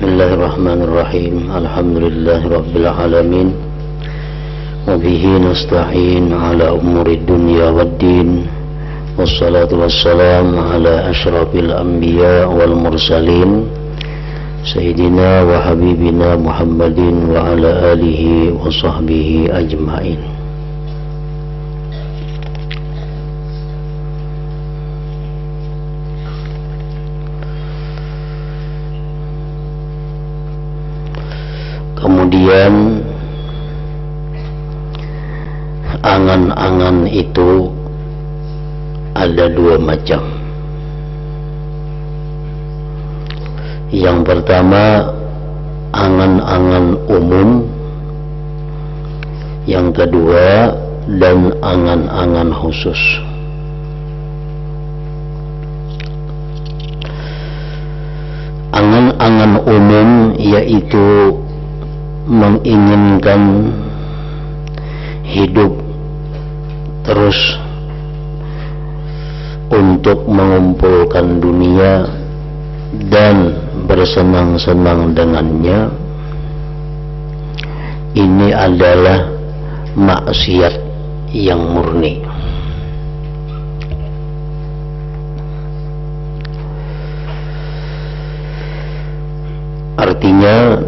Bismillahirrahmanirrahim. Alhamdulillahirabbil alamin. Wa bihi nasta'in ala umuri dunya waddin. Wassalatu wassalamu ala asyrafil anbiya wal mursalin. Sayyidina wa habibina Muhammadin wa ala alihi wa sahbihi ajma'in. Kemudian angan-angan itu ada dua macam. Yang pertama angan-angan umum, yang kedua dan angan-angan khusus. Angan-angan umum yaitu menginginkan hidup terus untuk mengumpulkan dunia dan bersenang-senang dengannya. Ini adalah maksiat yang murni. Artinya,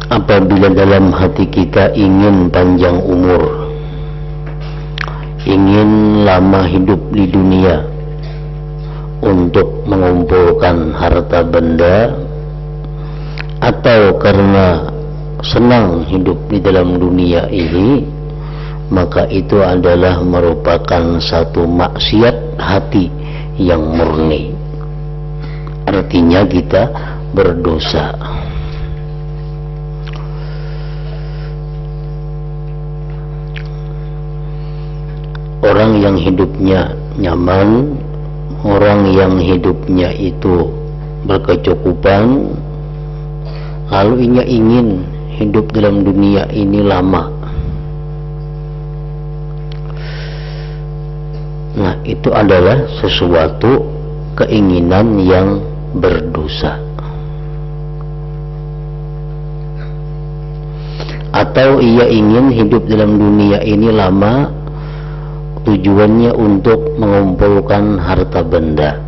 apabila dalam hati kita ingin panjang umur, ingin lama hidup di dunia untuk mengumpulkan harta benda, atau karena senang hidup di dalam dunia ini, maka itu adalah merupakan satu maksiat hati yang murni. Artinya kita berdosa. Orang yang hidupnya nyaman, orang yang hidupnya itu berkecukupan, lalu ia ingin hidup dalam dunia ini lama. Nah, itu adalah sesuatu keinginan yang berdosa. Atau ia ingin hidup dalam dunia ini lama, tujuannya untuk mengumpulkan harta benda.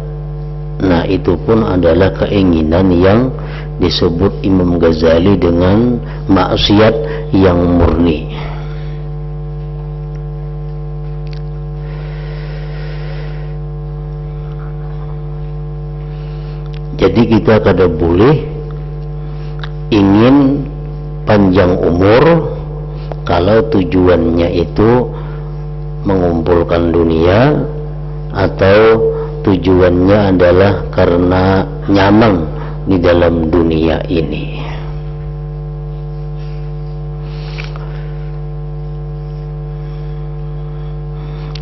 Nah, itu pun adalah keinginan yang disebut Imam Ghazali dengan maksiat yang murni. Jadi kita kada boleh ingin panjang umur kalau tujuannya itu mengumpulkan dunia, atau tujuannya adalah karena nyaman di dalam dunia ini.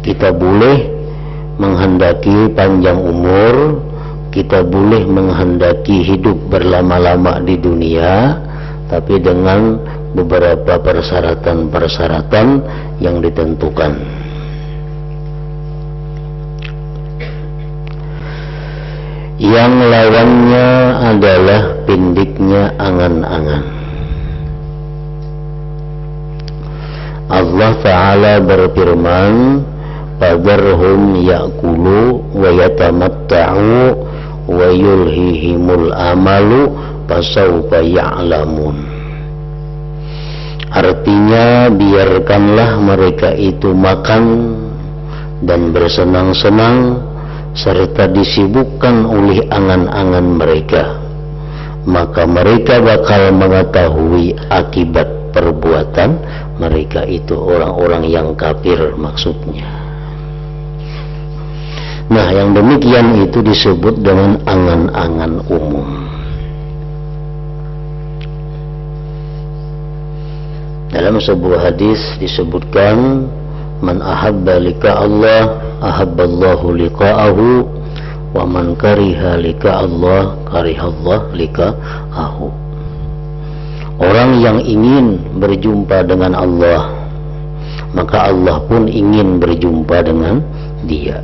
Kita boleh menghendaki panjang umur, kita boleh menghendaki hidup berlama-lama di dunia, tapi dengan beberapa persyaratan-persyaratan yang ditentukan. Yang lawannya adalah pindiknya angan-angan. Allah Ta'ala berfirman, "Fadharhum ya'kulu wa yatamatta'u wa yulhihimul amalu fasawfa ya'lamun." Artinya, biarkanlah mereka itu makan dan bersenang-senang serta disibukkan oleh angan-angan mereka, maka mereka bakal mengetahui akibat perbuatan mereka itu, orang-orang yang kafir maksudnya. Nah, yang demikian itu disebut dengan angan-angan umum. Dalam sebuah hadis disebutkan, man ahabba liqa Allah ahabballahu liqa'ahu, wa man kariha liqa Allah karihallahu liqa'ahu. Orang yang ingin berjumpa dengan Allah, maka Allah pun ingin berjumpa dengan dia.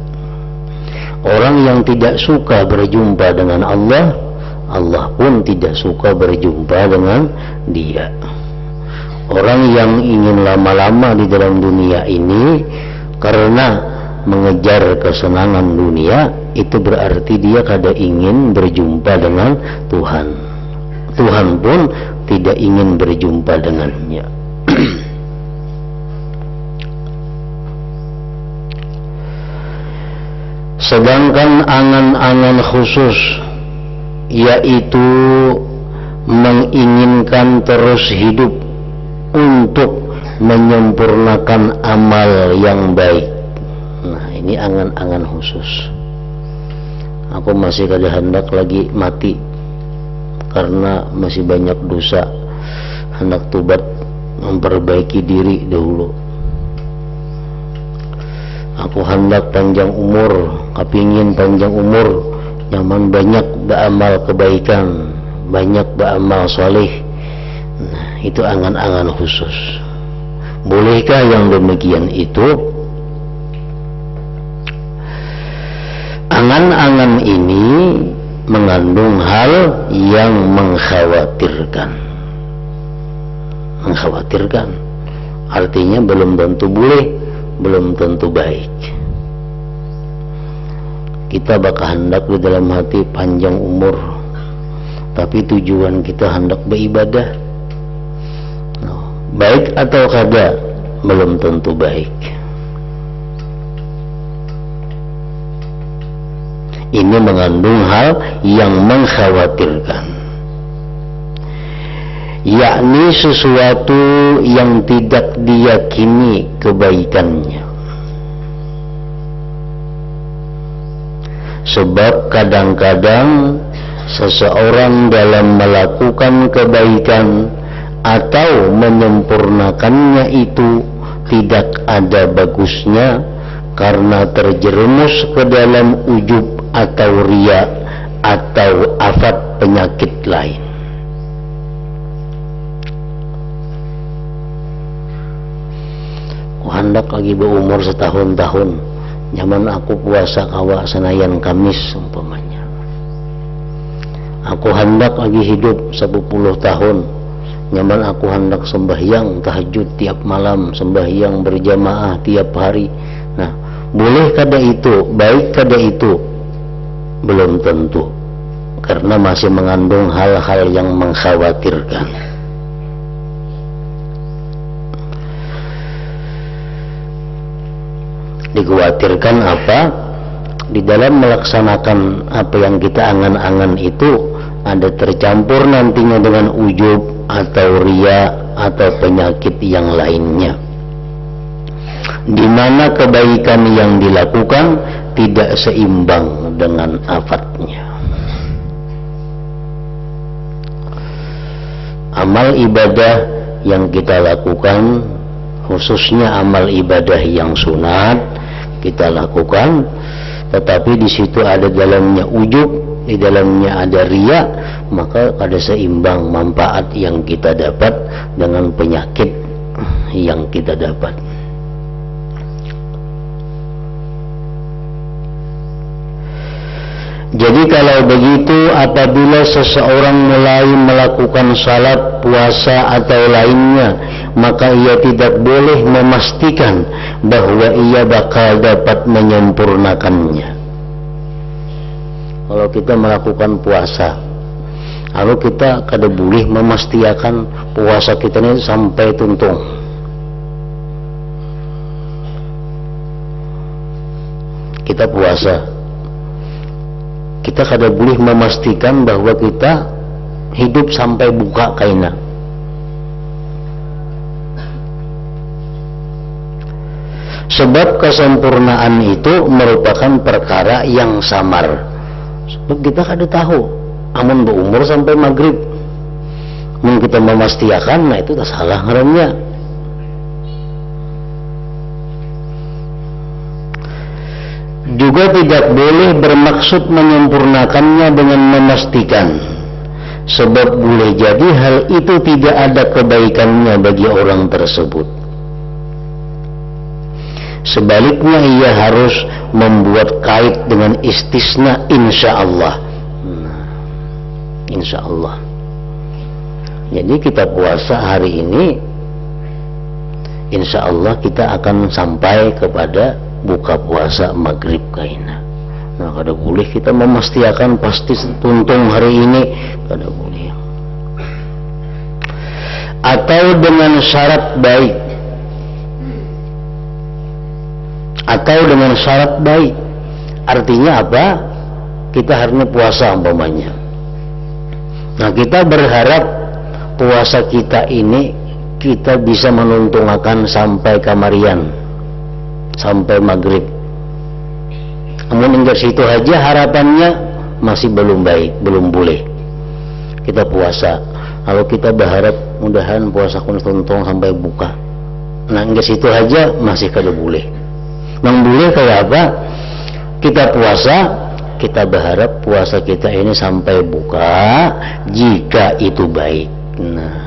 Orang yang tidak suka berjumpa dengan Allah, Allah pun tidak suka berjumpa dengan dia. Orang yang ingin lama-lama di dalam dunia ini karena mengejar kesenangan dunia, itu berarti dia kada ingin berjumpa dengan Tuhan. Tuhan pun tidak ingin berjumpa dengannya. Sedangkan angan-angan khusus, yaitu menginginkan terus hidup untuk menyempurnakan amal yang baik. Nah, ini angan-angan khusus. Aku masih kada hendak lagi mati karena masih banyak dosa, hendak tobat, memperbaiki diri dahulu. Aku hendak panjang umur, kepingin panjang umur, nyaman banyak beramal kebaikan, banyak beramal soleh. Nah, itu angan-angan khusus. Bolehkah yang demikian itu? Angan-angan ini mengandung hal yang mengkhawatirkan. Mengkhawatirkan artinya belum tentu boleh, belum tentu baik. Kita bakal hendak di dalam hati panjang umur, tapi tujuan kita hendak beribadah. Baik atau kada, belum tentu baik. Ini mengandung hal yang mengkhawatirkan, yakni sesuatu yang tidak diyakini kebaikannya. Sebab kadang-kadang seseorang dalam melakukan kebaikan atau menyempurnakannya itu tidak ada bagusnya karena terjerumus ke dalam ujub atau riya atau afat penyakit lain. Aku hendak lagi berumur setahun-tahun, nyaman aku puasa kawa senayan Kamis umpamanya. Aku hendak lagi hidup 10 tahun, nyaman aku hendak sembahyang tahajud tiap malam, sembahyang berjamaah tiap hari. Nah, boleh kada itu, baik kada itu, belum tentu, karena masih mengandung hal-hal yang mengkhawatirkan. Dikhawatirkan apa? Di dalam melaksanakan apa yang kita angan-angan itu ada tercampur nantinya dengan ujub atau riya atau penyakit yang lainnya, di mana kebaikan yang dilakukan tidak seimbang dengan afatnya. Amal ibadah yang kita lakukan, khususnya amal ibadah yang sunat kita lakukan, tetapi di situ ada dalamnya ujub, di dalamnya ada riya, maka ada seimbang manfaat yang kita dapat dengan penyakit yang kita dapat. Jadi kalau begitu, apabila seseorang mulai melakukan salat, puasa atau lainnya, maka ia tidak boleh memastikan bahwa ia bakal dapat menyempurnakannya. Kalau kita melakukan puasa, lalu kita kada boleh memastikan puasa kita ini sampai tuntung. Kita puasa, kita kada boleh memastikan bahwa kita hidup sampai buka kaina. Sebab kesempurnaan itu merupakan perkara yang samar. Sebab kita kada tahu, amun berumur sampai maghrib, mun kita memastikan, nah itu tak salah ngarannya. Juga tidak boleh bermaksud menyempurnakannya dengan memastikan, sebab boleh jadi hal itu tidak ada kebaikannya bagi orang tersebut. Sebaliknya ia harus membuat kait dengan istisna insya Allah. insya Allah. Jadi kita puasa hari ini, insya Allah kita akan sampai kepada buka puasa maghrib kaina. Nah, kada boleh kita memastikan pasti tuntung hari ini, kada boleh. Atau dengan syarat baik, atau dengan syarat baik, artinya apa? Kita hari ini puasa umpamanya. Nah, kita berharap puasa kita ini kita bisa menuntungkan sampai kamarian, sampai maghrib. Namun hingga situ aja harapannya masih belum baik, belum boleh kita puasa. Kalau kita berharap mudahan puasa kun tuntung sampai buka, nah hingga situ aja masih kada boleh. Nang boleh kayak apa? Kita puasa, kita berharap puasa kita ini sampai buka jika itu baik. Nah,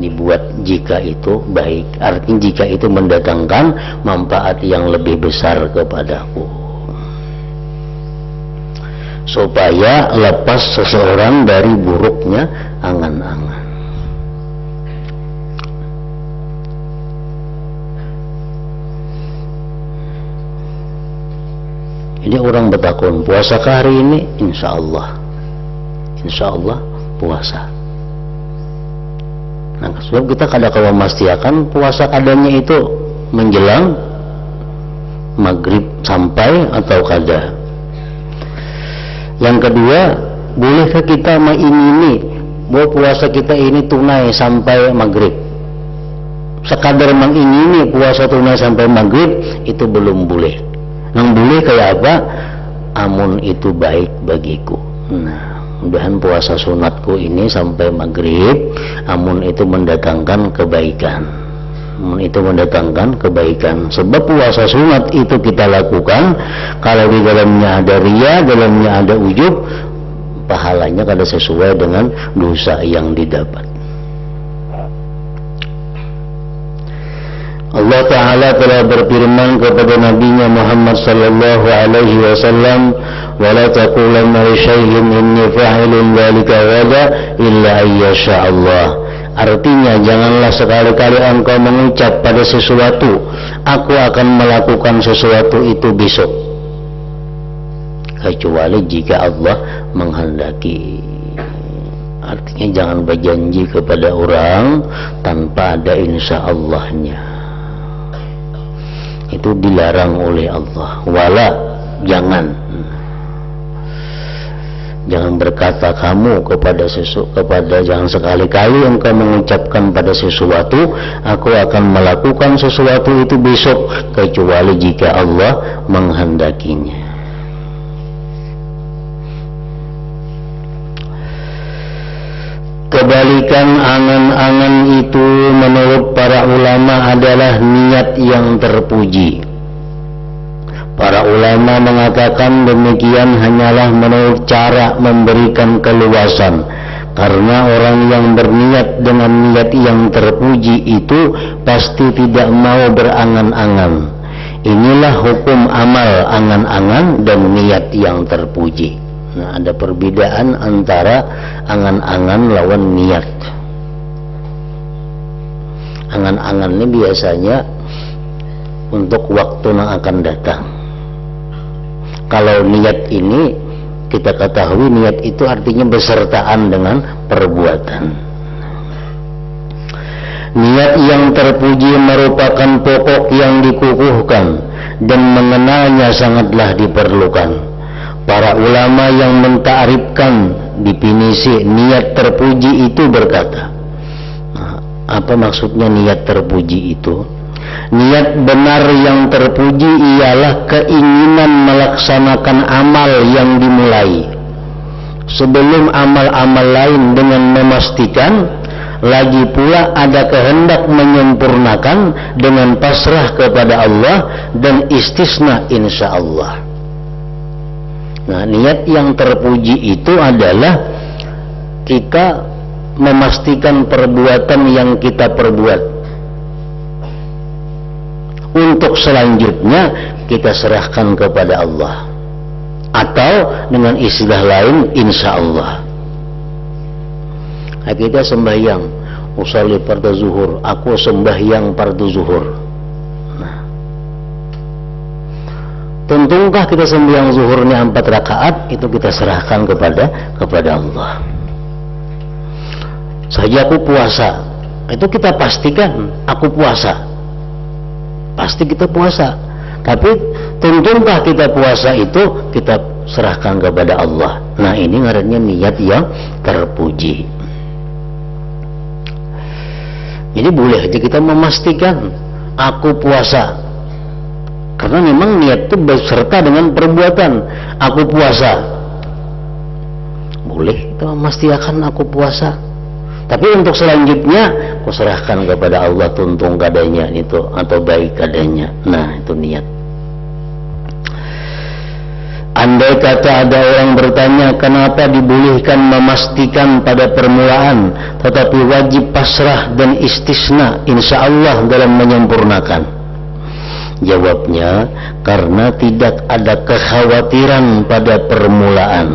dibuat jika itu baik, artinya jika itu mendatangkan manfaat yang lebih besar kepadaku, supaya lepas seseorang dari buruknya angan-angan. Jadi orang bertakun, puasa ke hari ini? Insya Allah puasa. Nah, sebab kita kadang-kadang memastikan puasa kadanya itu menjelang maghrib sampai atau kada. Yang kedua, bolehkah kita mengingini bahwa puasa kita ini tunai sampai maghrib? Sekadar mengingini puasa tunai sampai maghrib itu belum boleh. Yang boleh kayak apa? Amun itu baik bagiku. Nah, mudahan puasa sunatku ini sampai maghrib, amun itu mendatangkan kebaikan. Amun itu mendatangkan kebaikan. Sebab puasa sunat itu kita lakukan kalau di dalamnya ada riya, dalamnya ada ujub, pahalanya kada sesuai dengan dosa yang didapat. Allah Ta'ala telah berfirman kepada Nabi-Nya Muhammad sallallahu alaihi wasallam, "Wa la taqulanna li syai'in inni fa'ilun dzalika ghadan illa ayyasha Allah." Artinya, janganlah sekali-kali engkau mengucap pada sesuatu, aku akan melakukan sesuatu itu besok, kecuali jika Allah menghendaki. Artinya jangan berjanji kepada orang tanpa ada insya Allahnya. Itu dilarang oleh Allah. Wala, jangan berkata kamu kepada jangan sekali-kali engkau mengucapkan pada sesuatu, aku akan melakukan sesuatu itu besok, kecuali jika Allah menghendakinya. Kebalikan angan-angan itu menurut para ulama adalah niat yang terpuji. Para ulama mengatakan demikian hanyalah menurut cara memberikan keluasan, karena orang yang berniat dengan niat yang terpuji itu pasti tidak mau berangan-angan. Inilah hukum amal angan-angan dan niat yang terpuji. Nah, ada perbedaan antara angan-angan lawan niat. Angan-angan ini biasanya untuk waktu yang akan datang. Kalau niat ini kita ketahui, niat itu artinya besertaan dengan perbuatan. Niat yang terpuji merupakan pokok yang dikukuhkan dan mengenalnya sangatlah diperlukan. Para ulama yang mentakrifkan definisi niat terpuji itu berkata, nah, apa maksudnya niat terpuji itu? Niat benar yang terpuji ialah keinginan melaksanakan amal yang dimulai sebelum amal-amal lain, dengan memastikan lagi pula ada kehendak menyempurnakan dengan pasrah kepada Allah dan istisna insya Allah. Nah, niat yang terpuji itu adalah kita memastikan perbuatan yang kita perbuat, untuk selanjutnya kita serahkan kepada Allah, atau dengan istilah lain insya Allah. Kita sembahyang, usolli fardu zuhur, aku sembahyang fardu zuhur. Nah, tentunkah kita sembahyang zuhurnya 4 rakaat? Itu kita serahkan kepada Allah. Saja aku puasa, itu kita pastikan aku puasa, pasti kita puasa. Tapi tentunkah kita puasa itu kita serahkan kepada Allah. Nah, ini ngarannya niat yang terpuji. Jadi boleh aja kita memastikan aku puasa, karena memang niat itu beserta dengan perbuatan. Aku puasa, boleh kita memastikan aku puasa. Tapi untuk selanjutnya aku serahkan kepada Allah, tuntung kadanya itu atau baik kadanya. Nah, itu niat. Andai kata ada orang bertanya, kenapa dibolehkan memastikan pada permulaan tetapi wajib pasrah dan istisna insya Allah dalam menyempurnakan? Jawabnya, karena tidak ada kekhawatiran pada permulaan.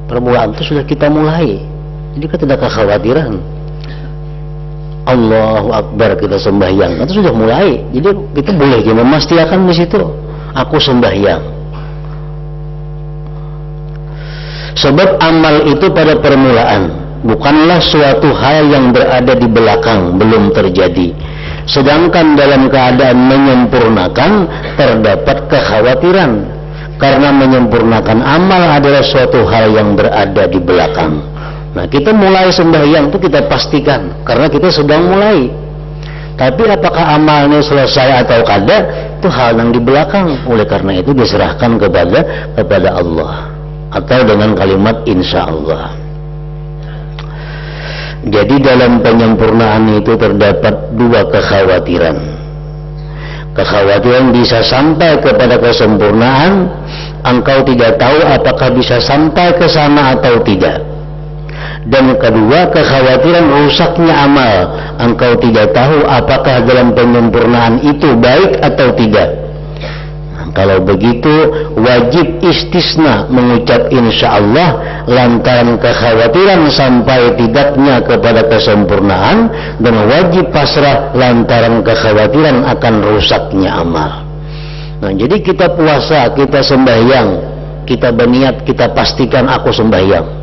Permulaan itu sudah kita mulai, jadi kita tidak kekhawatiran. Allahu Akbar kita sembahyang, itu sudah mulai, jadi kita boleh memastikan di situ aku sembahyang. Sebab amal itu pada permulaan, bukanlah suatu hal yang berada di belakang, belum terjadi. Sedangkan dalam keadaan menyempurnakan terdapat kekhawatiran, karena menyempurnakan amal adalah suatu hal yang berada di belakang. Nah, kita mulai sembahyang itu kita pastikan karena kita sedang mulai. Tapi apakah amalnya selesai atau kada, itu hal yang di belakang. Oleh karena itu diserahkan kepada Allah, atau dengan kalimat insya Allah. Jadi dalam penyempurnaan itu terdapat 2 kekhawatiran. Kekhawatiran bisa sampai kepada kesempurnaan, engkau tidak tahu apakah bisa sampai ke sana atau tidak. Dan kedua, kekhawatiran rusaknya amal, engkau tidak tahu apakah dalam penyempurnaan itu baik atau tidak. Nah, kalau begitu wajib istisna mengucap insya Allah lantaran kekhawatiran sampai tidaknya kepada kesempurnaan, dan wajib pasrah lantaran kekhawatiran akan rusaknya amal. Nah, jadi kita puasa, kita sembahyang, kita berniat, kita pastikan aku sembahyang.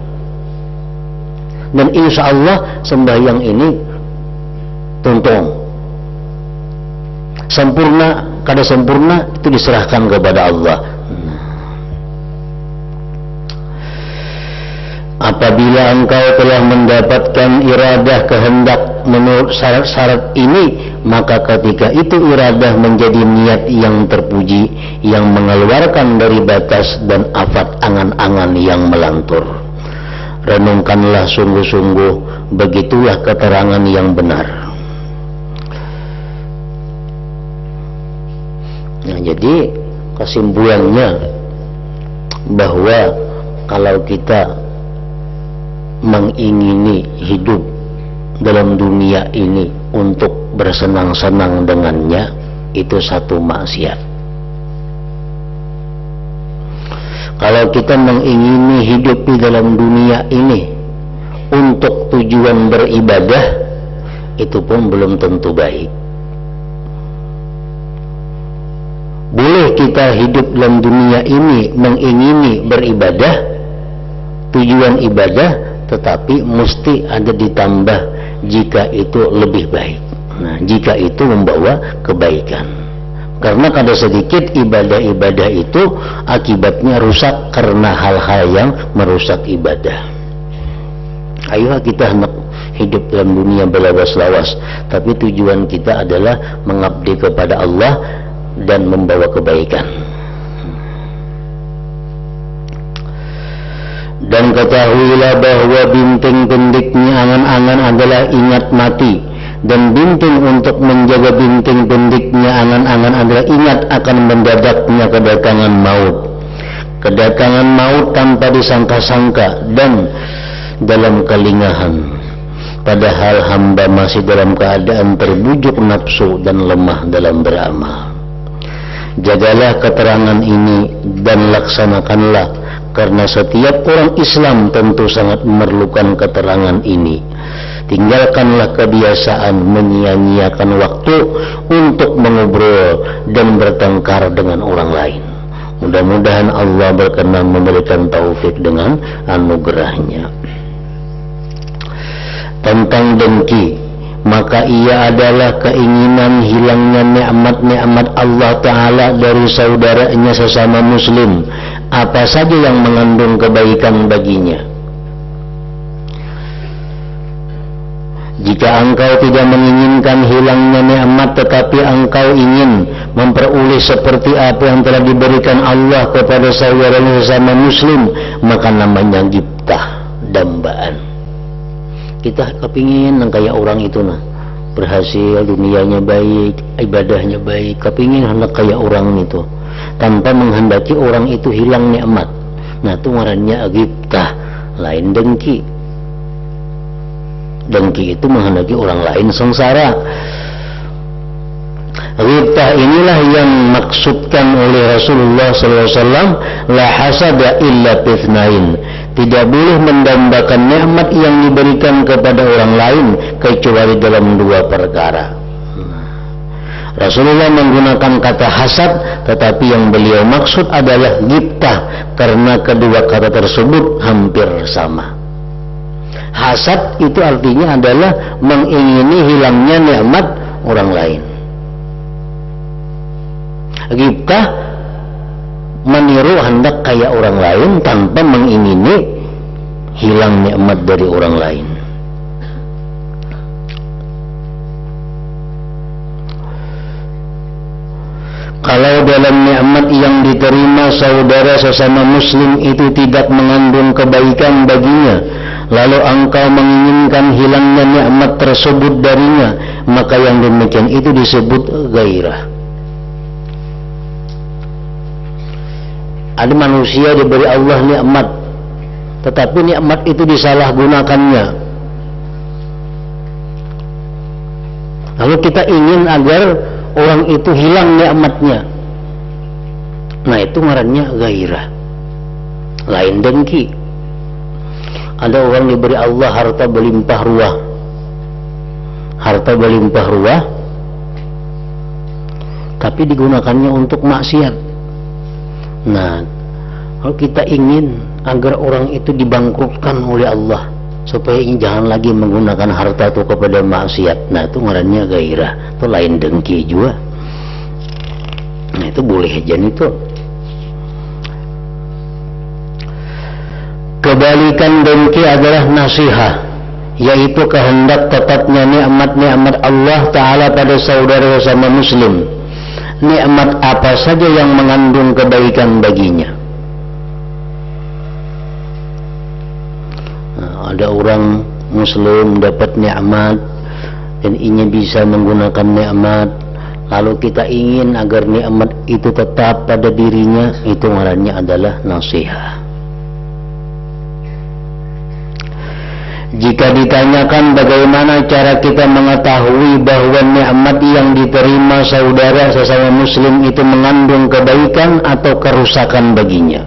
Dan insya Allah sembahyang ini tuntung sempurna, kada sempurna itu diserahkan kepada Allah. Apabila engkau telah mendapatkan iradah kehendak menurut syarat-syarat ini, maka ketika itu iradah menjadi niat yang terpuji, yang mengeluarkan dari batas dan afat angan-angan yang melantur. Renungkanlah sungguh-sungguh, begitulah keterangan yang benar. Nah, jadi kesimpulannya bahwa kalau kita mengingini hidup dalam dunia ini untuk bersenang-senang dengannya, itu satu maksiat. Kalau kita mengingini hidup di dalam dunia ini untuk tujuan beribadah, itu pun belum tentu baik. Boleh kita hidup dalam dunia ini mengingini beribadah, tujuan ibadah, tetapi mesti ada ditambah jika itu lebih baik. Nah, jika itu membawa kebaikan. Karena kada sedikit ibadah-ibadah itu akibatnya rusak karena hal-hal yang merusak ibadah. Ayo kita hendak hidup dalam dunia belawas-lawas, tapi tujuan kita adalah mengabdi kepada Allah dan membawa kebaikan. Dan ketahuilah bahwa binting pendiknya angan-angan adalah ingat mati, dan binting untuk menjaga binting pendiknya angan-angan adalah ingat akan mendadaknya kedatangan maut. Kedatangan maut tanpa disangka-sangka dan dalam kelingahan, padahal hamba masih dalam keadaan terbujuk nafsu dan lemah dalam beramal. Jagalah keterangan ini dan laksanakanlah, karena setiap orang Islam tentu sangat memerlukan keterangan ini. Tinggalkanlah kebiasaan menyia-nyiakan waktu untuk mengobrol dan bertengkar dengan orang lain. Mudah-mudahan Allah berkenan memberikan taufik dengan anugerahnya. Tentang dengki, maka ia adalah keinginan hilangnya nikmat-nikmat Allah Ta'ala dari saudaranya sesama muslim, apa saja yang mengandung kebaikan baginya. Jika engkau tidak menginginkan hilangnya nikmat, tetapi engkau ingin memperoleh seperti apa yang telah diberikan Allah kepada saudaranya sesama muslim, maka namanya gibtah, dambaan. Kita kepingin kayak orang itu berhasil, dunianya baik, ibadahnya baik, kepingin hendak kayak orang itu, tanpa menghendaki orang itu hilang nikmat. Nah, itu ngarannya gibtah, lain dengki. Dengki itu menghendaki orang lain sengsara. Ghibtah inilah yang maksudkan oleh Rasulullah SAW, la hasada illa fitnain. Tidak boleh mendambakan nikmat yang diberikan kepada orang lain kecuali dalam dua perkara. Rasulullah menggunakan kata hasad, tetapi yang beliau maksud adalah ghibtah, karena kedua kata tersebut hampir sama. Hasad itu artinya adalah mengingini hilangnya nikmat orang lain. Ghibtah meniru hendak kayak orang lain tanpa mengingini hilang nikmat dari orang lain. Kalau dalam nikmat yang diterima saudara sesama muslim itu tidak mengandung kebaikan baginya, lalu engkau menginginkan hilangnya nikmat tersebut darinya, maka yang demikian itu disebut gairah. Ada manusia diberi Allah nikmat, tetapi nikmat itu disalahgunakannya. Lalu kita ingin agar orang itu hilang nikmatnya. Nah, itu ngarannya gairah, lain dengki. Ada orang diberi Allah harta berlimpah ruah, tapi digunakannya untuk maksiat. Nah, kalau kita ingin agar orang itu dibangkrutkan oleh Allah supaya jangan lagi menggunakan harta itu kepada maksiat, nah itu ngarannya gairah, itu lain dengki juga. Nah, itu boleh aja itu. Kebalikan dengki adalah nasihah, yaitu kehendak tetapnya nikmat-nikmat Allah Ta'ala pada saudara sesama muslim, nikmat apa saja yang mengandung kebaikan baginya. Nah, ada orang muslim dapat nikmat dan ingin bisa menggunakan nikmat, lalu kita ingin agar nikmat itu tetap pada dirinya, itu ngarannya adalah nasihat. Jika ditanyakan bagaimana cara kita mengetahui bahwa nikmat yang diterima saudara sesama muslim itu mengandung kebaikan atau kerusakan baginya,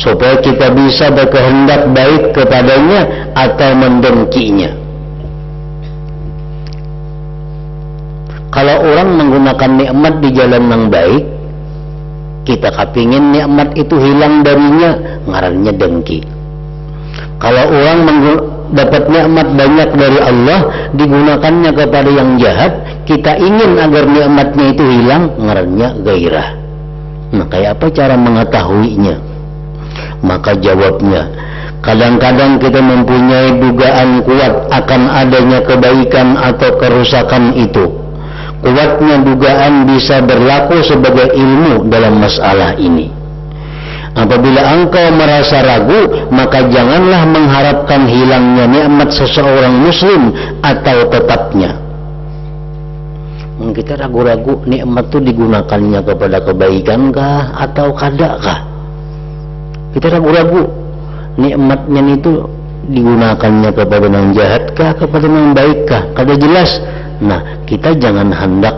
supaya kita bisa berkehendak baik kepadanya atau mendengkinya. Kalau orang menggunakan nikmat di jalan yang baik, kita kepingin nikmat itu hilang darinya, ngarannya dengki. Kalau orang dapat nikmat banyak dari Allah, digunakannya kepada yang jahat, kita ingin agar nikmatnya itu hilang, ngarannya gairah. Nah, kayak apa cara mengetahuinya? Maka jawabnya, kadang-kadang kita mempunyai dugaan kuat akan adanya kebaikan atau kerusakan itu. Kuatnya dugaan bisa berlaku sebagai ilmu dalam masalah ini. Apabila engkau merasa ragu, maka janganlah mengharapkan hilangnya nikmat seseorang muslim atau tetapnya. Kita ragu-ragu nikmat itu digunakannya kepada kebaikan kah atau kada kah? Kita ragu-ragu nikmatnya itu digunakannya kepada yang jahat kah, kepada yang baik kah? Kada jelas. Nah, kita jangan hendak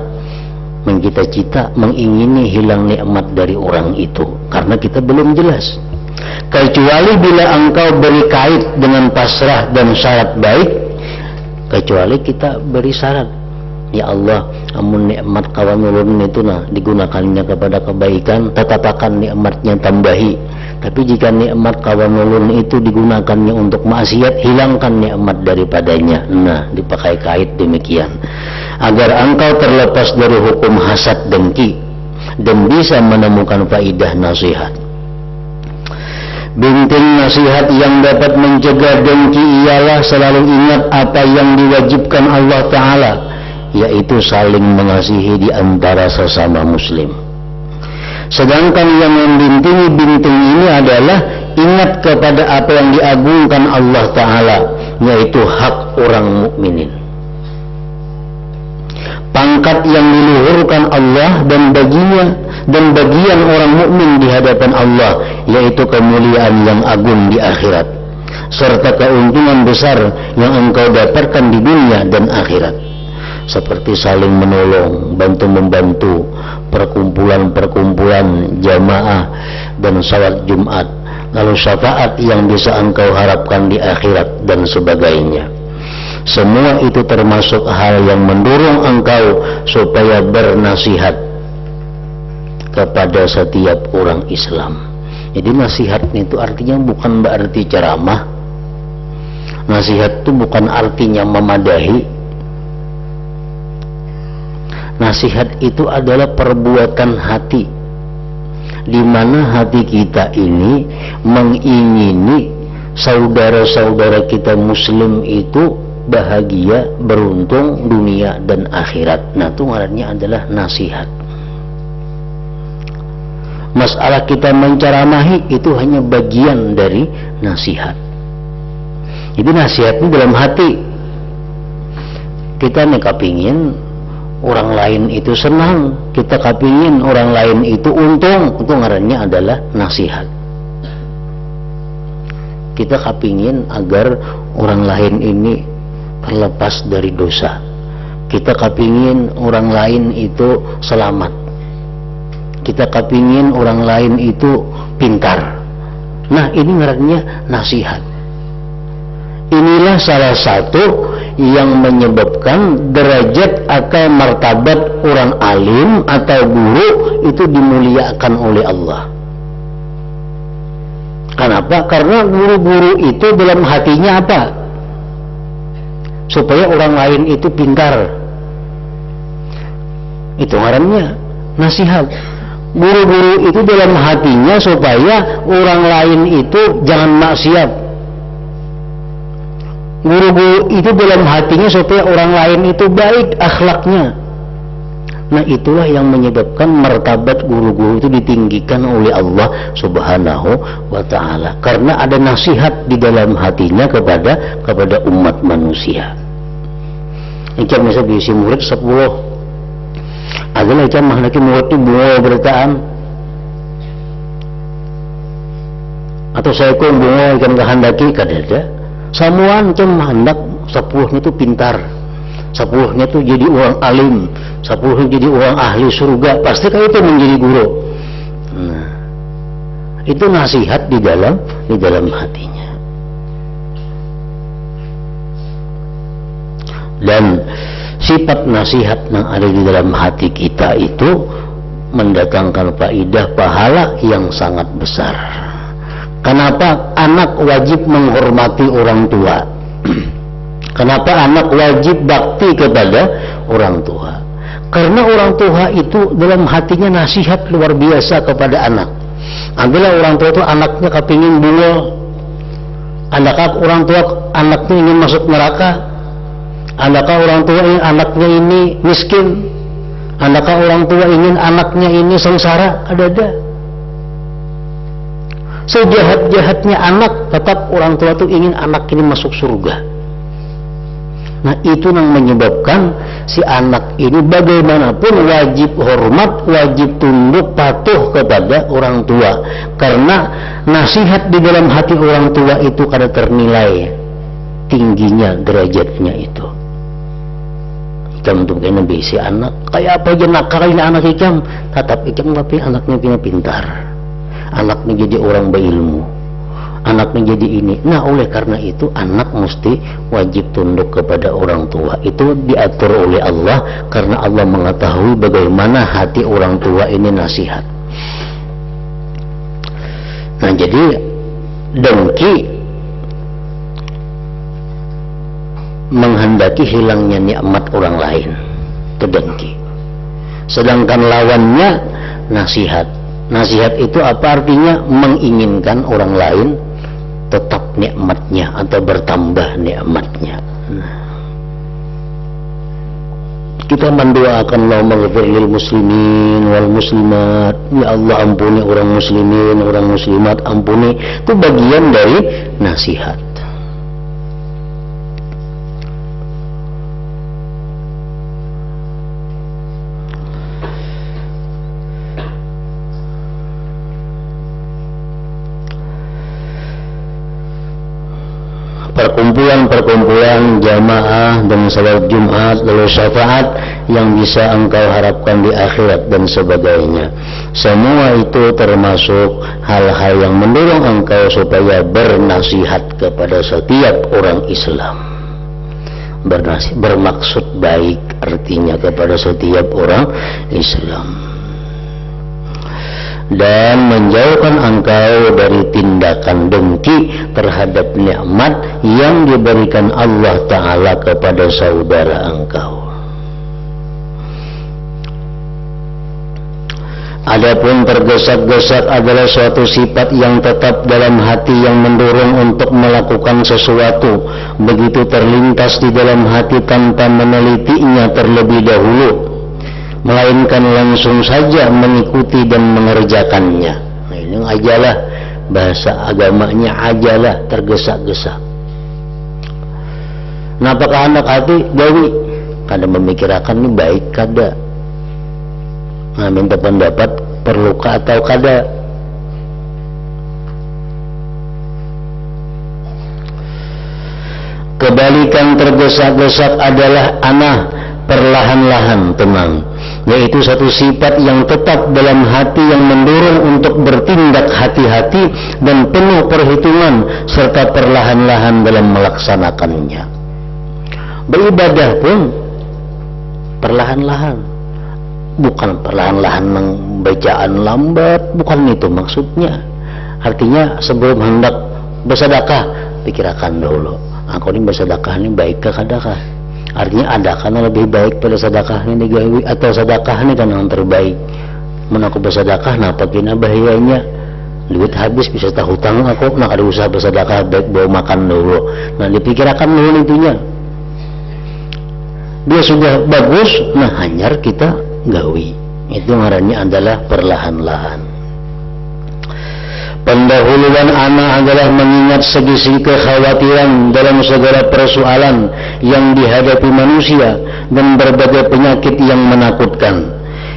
mengcita-cita mengingini hilang nikmat dari orang itu, karena kita belum jelas. kecuali bila engkau beri kait dengan pasrah dan syarat baik, kecuali kita beri syarat, ya Allah, amun nikmat kawan ulun itu digunakannya kepada kebaikan, tetap akan nikmatnya tambahi. Tapi jika nikmat kawan ulun itu digunakannya untuk maksiat, hilangkan nikmat daripadanya. Nah, dipakai kait demikian, agar engkau terlepas dari hukum hasad dengki dan bisa menemukan faidah nasihat. Binting nasihat yang dapat mencegah dengki ialah selalu ingat apa yang diwajibkan Allah Ta'ala, yaitu saling mengasihi di antara sesama muslim. Sedangkan yang membintingi binting ini adalah ingat kepada apa yang diagungkan Allah Ta'ala, yaitu hak orang mukminin. Pangkat yang diluhurkan Allah dan bagian orang mukmin di hadapan Allah, yaitu kemuliaan yang agung di akhirat, serta keuntungan besar yang engkau dapatkan di dunia dan akhirat, seperti saling menolong, bantu-membantu, perkumpulan-perkumpulan jamaah dan salat Jumat, lalu syafaat yang bisa engkau harapkan di akhirat dan sebagainya. Semua itu termasuk hal yang mendorong engkau supaya bernasihat kepada setiap orang Islam. Jadi nasihat itu artinya bukan berarti ceramah. Nasihat itu bukan artinya memadahi. Nasihat itu adalah perbuatan hati, di mana hati kita ini mengingini saudara-saudara kita muslim itu bahagia, beruntung dunia dan akhirat. Nah, itu ngarannya adalah nasihat. Masalah kita menceramahi itu hanya bagian dari nasihat. Jadi nasihat itu dalam hati. Kita nih kapingin orang lain itu senang, kita kapingin orang lain itu untung, itu ngarannya adalah nasihat. Kita kapingin agar orang lain ini terlepas dari dosa, kita kapingin orang lain itu selamat, kita kapingin orang lain itu pintar. Nah, ini ngarannya nasihat. Inilah salah satu yang menyebabkan derajat atau martabat orang alim atau guru itu dimuliakan oleh Allah. Kenapa? Karena guru-guru itu dalam hatinya apa? Supaya orang lain itu pintar. Itu ngarannya nasihat. Guru-guru itu dalam hatinya supaya orang lain itu jangan maksiat. Guru-guru itu dalam hatinya supaya orang lain itu baik akhlaknya. Nah, itulah yang menyebabkan martabat guru-guru itu ditinggikan oleh Allah Subhanahu wa Ta'ala, karena ada nasihat di dalam hatinya kepada umat manusia. Icam bisa diisi murid 10, adalah icam mahlaki murid itu bunga bertaan, atau saya pun bunga ikan kehendaki kadada. Samuan icam hendak 10-nya itu pintar, 10-nya itu jadi orang alim, 10-nya jadi orang ahli surga, pasti kan itu menjadi guru. Nah, itu nasihat di dalam hatinya. Dan sifat nasihat yang ada di dalam hati kita itu mendatangkan faidah pahala yang sangat besar. Kenapa anak wajib menghormati orang tua? Kenapa anak wajib bakti kepada orang tua? Karena orang tua itu dalam hatinya nasihat luar biasa kepada anak. Adalah orang tua itu anaknya kepingin bunga, orang tua anaknya ingin masuk neraka, orang tua ingin anaknya ini miskin, orang tua ingin anaknya ini sengsara, ada. Sejahat-jahatnya anak, tetap orang tua itu ingin anak ini masuk surga. Nah, itu yang menyebabkan si anak ini bagaimanapun wajib hormat, wajib tunduk, patuh kepada orang tua. Karena nasihat di dalam hati orang tua itu kada ternilai tingginya derajatnya itu. Ikam tuh kena bisi anak, kayak apa aja nakalnya anak ikam, tetap ikam tapi anaknya punya pintar. Anaknya jadi orang berilmu. anaknya jadi ini. Nah, oleh karena itu anak mesti wajib tunduk kepada orang tua. Itu diatur oleh Allah karena Allah mengetahui bagaimana hati orang tua ini nasihat. Nah, jadi dengki menghendaki hilangnya nikmat orang lain, itu dengki. Sedangkan lawannya nasihat. Nasihat itu apa artinya? Menginginkan orang lain tetap nikmatnya atau bertambah nikmatnya. Kita mendoakan Allahumma ghfir lil muslimin wal muslimat, ya Allah ampuni orang muslimin, orang muslimat, ampuni. Itu bagian dari nasihat. Perkumpulan jamaah dan salat Jumat lalu syafaat yang bisa engkau harapkan di akhirat dan sebagainya, semua itu termasuk hal-hal yang mendorong engkau supaya bernasihat kepada setiap orang Islam. Bermaksud baik artinya kepada setiap orang Islam, dan menjauhkan engkau dari tindakan dengki terhadap nikmat yang diberikan Allah Ta'ala kepada saudara engkau. Adapun tergesa-gesa adalah suatu sifat yang tetap dalam hati yang mendorong untuk melakukan sesuatu, begitu terlintas di dalam hati tanpa menelitinya terlebih dahulu, melainkan langsung saja mengikuti dan mengerjakannya. Nah, ini ajalah, bahasa agamanya ajalah, tergesa-gesa. Nah, apakah anak hati gawi kada memikirkan ini baik kada? Nah, minta pendapat perlukah atau kada? Kebalikan tergesa-gesa adalah perlahan-lahan tenang, yaitu satu sifat yang tetap dalam hati yang mendorong untuk bertindak hati-hati dan penuh perhitungan serta perlahan-lahan dalam melaksanakannya. Beribadah pun perlahan-lahan, bukan perlahan-lahan bacaan lambat, bukan itu maksudnya. Artinya sebelum hendak bersedekah pikirkan dulu, aku ini bersedekah ini baik ke kadakah? Artinya ada karena lebih baik pada sedekah ini digawi atau sedekah ini kan yang terbaik. Mun aku bersedekah napa kena bahayanya? Duit habis bisa tak hutang aku, nak ada usaha bersedekah baik bawa makan dulu. Nah, dipikirkan dulu itunya. Dia sudah bagus, nah hanyar kita gawi. Itu ngarannya adalah perlahan-lahan. Pendahuluan anak adalah mengingat segi-segi kekhawatiran dalam segala persoalan yang dihadapi manusia dan berbagai penyakit yang menakutkan.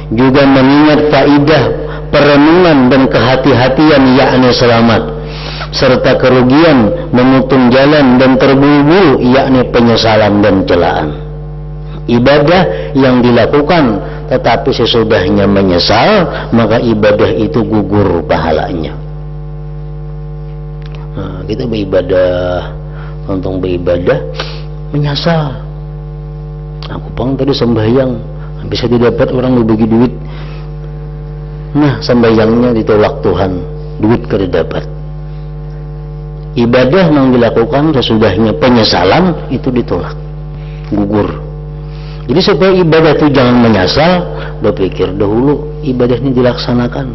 Juga mengingat faidah perenungan dan kehati-hatian yakni selamat, serta kerugian memutung jalan dan terburu-buru yakni penyesalan dan celaan. Ibadah yang dilakukan tetapi sesudahnya menyesal, maka ibadah itu gugur pahalanya. Nah, kita beribadah, untung beribadah menyasar. Aku pang tadi sembahyang bisa didapat orang berbagi duit. Nah, sembahyangnya ditolak Tuhan, duit kada dapat. Ibadah yang dilakukan sesudahnya penyesalan itu ditolak, gugur. Jadi supaya ibadah itu jangan menyasal, berpikir dahulu ibadah ini dilaksanakan.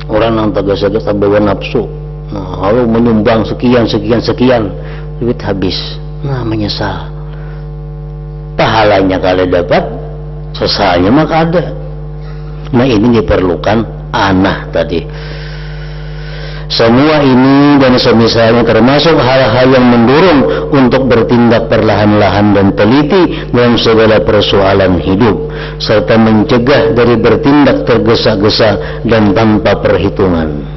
Orang yang tergesa-gesa bawa nafsu, nah, lalu menyumbang sekian, duit habis, nah menyesal. Pahalanya kalau dapat, sesalnya maka ada. Nah, ini diperlukan anak tadi. Semua ini dan semisalnya termasuk hal-hal yang mendorong untuk bertindak perlahan-lahan dan teliti dalam segala persoalan hidup, serta mencegah dari bertindak tergesa-gesa dan tanpa perhitungan.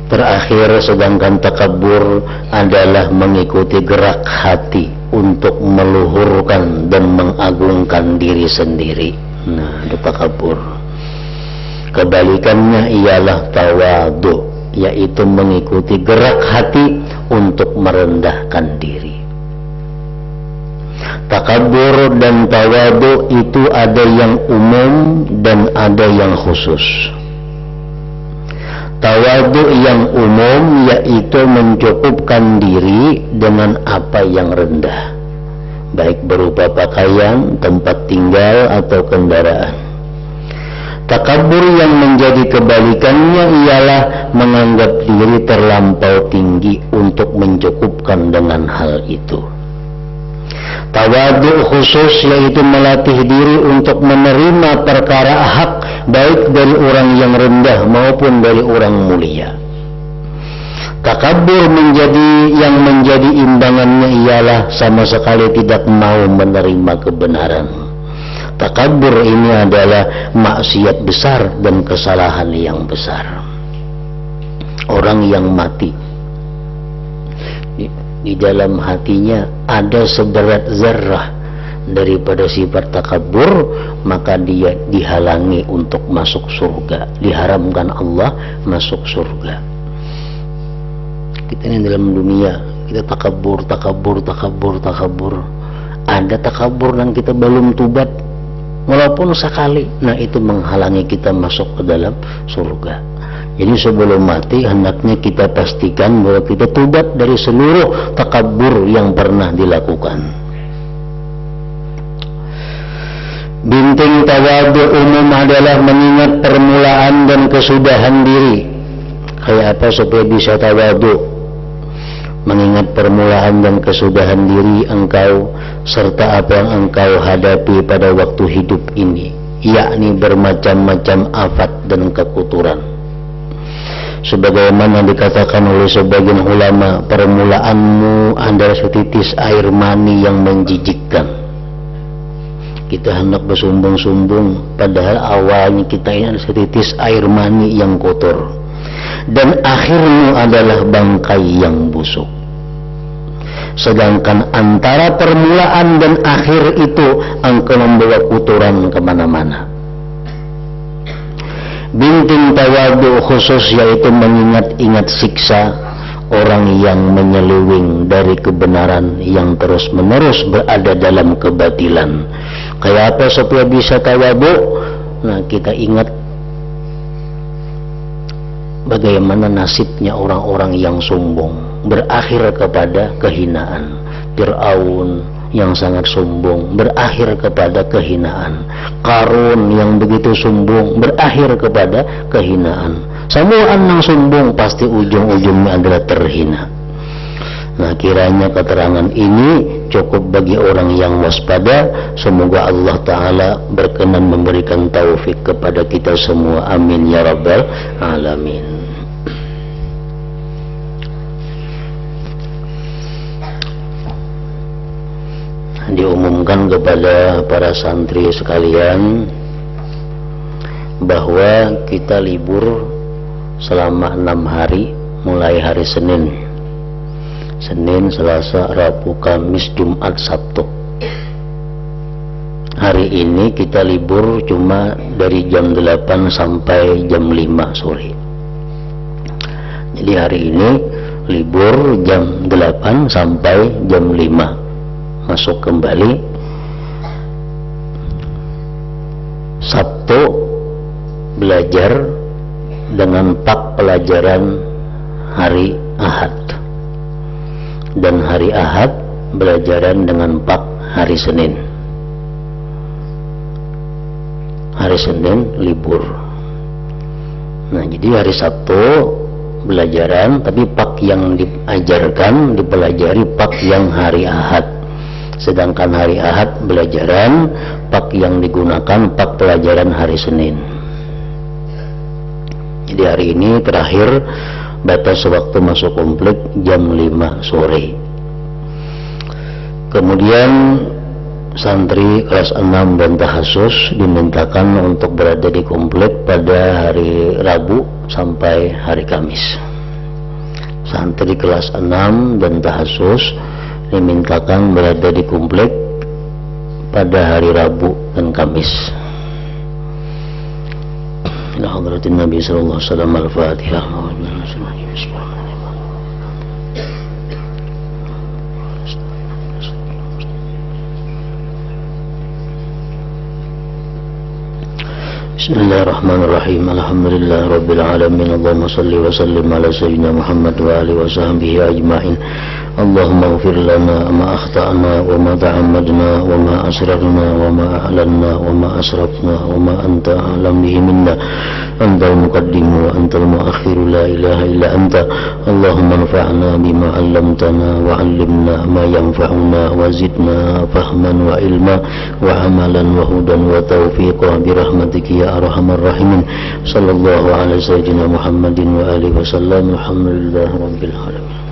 Terakhir, sedangkan takabur adalah mengikuti gerak hati untuk meluhurkan dan mengagungkan diri sendiri. Nah, itu takabur. Kebalikannya ialah tawadu, yaitu mengikuti gerak hati untuk merendahkan diri. Takabur dan tawadu itu ada yang umum dan ada yang khusus. Tawadu yang umum yaitu mencukupkan diri dengan apa yang rendah, baik berupa pakaian, tempat tinggal atau kendaraan. Takabur yang menjadi kebalikannya ialah menganggap diri terlampau tinggi untuk mencukupkan dengan hal itu. Tawadu khusus yaitu melatih diri untuk menerima perkara hak, baik dari orang yang rendah maupun dari orang mulia. Takabur yang menjadi imbangannya ialah sama sekali tidak mau menerima kebenaran. Takabur ini adalah maksiat besar dan kesalahan yang besar. Orang yang mati di dalam hatinya ada seberat zarah daripada sifat takabur, maka dia dihalangi untuk masuk surga, diharamkan Allah masuk surga. Kita ini dalam dunia kita takabur. Ada takabur dan kita belum tubat walaupun sekali, nah itu menghalangi kita masuk ke dalam surga. Jadi sebelum mati hendaknya kita pastikan bahwa kita tubat dari seluruh takabur yang pernah dilakukan. Binting tawadu umum adalah mengingat permulaan dan kesudahan diri. Kayak apa supaya bisa tawadu? Mengingat permulaan dan kesudahan diri engkau serta apa yang engkau hadapi pada waktu hidup ini, yakni bermacam-macam afat dan kekotoran. Sebagaimana dikatakan oleh sebagian ulama, permulaanmu adalah setitis air mani yang menjijikkan. Kita hendak bersumbung-sumbung, padahal awalnya kita ini adalah setitis air mani yang kotor, dan akhirmu adalah bangkai yang busuk. Sedangkan antara permulaan dan akhir itu engkau membawa kotoran kemana-mana. Binting tawadu khusus yaitu mengingat-ingat siksa orang yang menyeleweng dari kebenaran yang terus-menerus berada dalam kebatilan. Kayak apa supaya bisa tawadu? Nah, kita ingat bagaimana nasibnya orang-orang yang sombong, berakhir kepada kehinaan. Fir'aun yang sangat sombong berakhir kepada kehinaan. Qarun yang begitu sombong berakhir kepada kehinaan. Semua yang sombong pasti ujung-ujungnya adalah terhina. Nah, kiranya keterangan ini cukup bagi orang yang waspada. Semoga Allah Ta'ala berkenan memberikan taufik kepada kita semua. Amin ya rabbal alamin. Diumumkan kepada para santri sekalian bahwa kita libur selama 6 hari, mulai hari Senin, Selasa, Rabu, Kamis, Jumat, Sabtu. Hari ini kita libur cuma dari jam 8 sampai jam 5 sore. Jadi hari ini libur jam 8 sampai jam 5. Masuk kembali. Sabtu belajar dengan pak pelajaran hari Ahad, dan hari Ahad belajaran dengan pak hari Senin. Hari Senin libur. Nah, jadi hari Sabtu belajaran, tapi pak yang diajarkan dipelajari pak yang hari Ahad. Sedangkan hari Ahad belajaran, pak yang digunakan pak pelajaran hari Senin. Jadi hari ini terakhir batas waktu masuk komplek jam 5 sore. Kemudian santri kelas 6 dan tahasus dimintakan untuk berada di komplek pada hari Rabu sampai hari Kamis. Santri kelas 6 dan tahasus dimintakan berada di komplek pada hari Rabu dan Kamis. إلى حضرة النبي صلى الله عليه وسلم. الفاتحة. Bismillahirrahmanirrahim. Alhamdulillah Rabbil Alamin. Allahumma salli wa sallim ala sayyidina Muhammad wa alihi wa sahbihi ajma'in. Allahumma ghfir lana ma akhta'na wa ma ta'ammadna wa ma asrarna wa ma a'lanna wa ma asrafna wa ma anta a'lam bihi minna. Antal muqaddimu wa antal muakhiru, la ilaha illa anta. Allahumma anfa'na bima 'allamtana wa 'allimna ma yanfa'una wa zidna fahman wa ilma wa amalan wa hudan wa tawfiqa bi rahmatika ya arhamar rahimin. Sallallahu alaihi sayyidina Muhammadin wa alihi wa sallam. Alhamdulillah rabbil alamin.